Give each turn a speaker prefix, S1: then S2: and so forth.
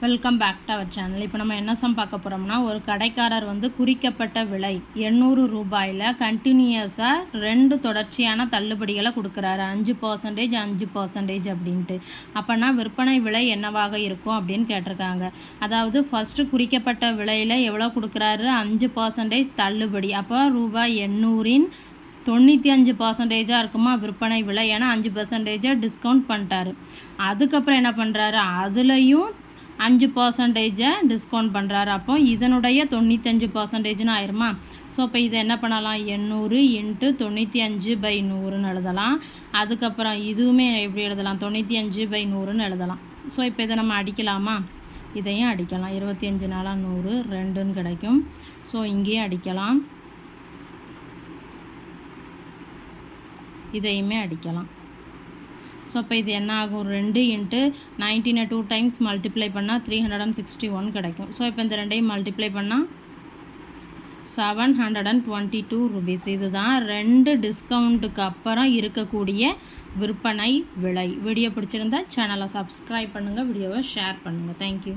S1: Welcome back to our channel. இப்போ நம்ம என்ன பார்க்க போகிறோம்னா, ஒரு கடைக்காரர் குறிக்கப்பட்ட விலை 800 ரூபாயில் கண்டினியூஸாக 2 தொடர்ச்சியான தள்ளுபடிகளை கொடுக்குறாரு. 5% 5% அப்படின்ட்டு. அப்போனா விற்பனை விலை என்னவாக இருக்கும் அப்படின்னு கேட்டிருக்காங்க. அதாவது ஃபஸ்ட்டு குறிக்கப்பட்ட விலையில் எவ்வளோ கொடுக்குறாரு? 5% தள்ளுபடி. அப்போ ரூபாய் 800இன் 95% இருக்குமா விற்பனை விலை. ஏன்னா 5% டிஸ்கவுண்ட் பண்ணிட்டாரு. அதுக்கப்புறம் என்ன பண்ணுறாரு? அதுலேயும் 5% டிஸ்கவுண்ட் பண்ணுறாரு. அப்போ இதனுடைய 95%ன்னு ஆயிருமா? ஸோ இப்போ இதை என்ன பண்ணலாம்? 800 × 95/100ன்னு எழுதலாம். அதுக்கப்புறம் இதுவுமே எப்படி எழுதலாம்? 95/100ன்னு எழுதலாம். ஸோ இப்போ இதை நம்ம அடிக்கலாமா? இதையும் அடிக்கலாம். 25 4 100 2ன்னு கிடைக்கும். ஸோ இங்கேயும் அடிக்கலாம், இதையுமே அடிக்கலாம். ஸோ இப்போ இது என்ன ஆகும்? 2 × 19 2 டைம்ஸ் மல்டிப்ளை பண்ணால் 361 கிடைக்கும். ஸோ இப்போ இந்த ரெண்டையும் மல்டிப்ளை பண்ணால் 722 ருபீஸ். இதுதான் 2 டிஸ்கவுண்ட்டுக்கு அப்புறம் இருக்கக்கூடிய விற்பனை விலை. வீடியோ பிடிச்சிருந்தா சேனலை சப்ஸ்கிரைப் பண்ணுங்கள், வீடியோவை ஷேர் பண்ணுங்கள். தேங்க்யூ.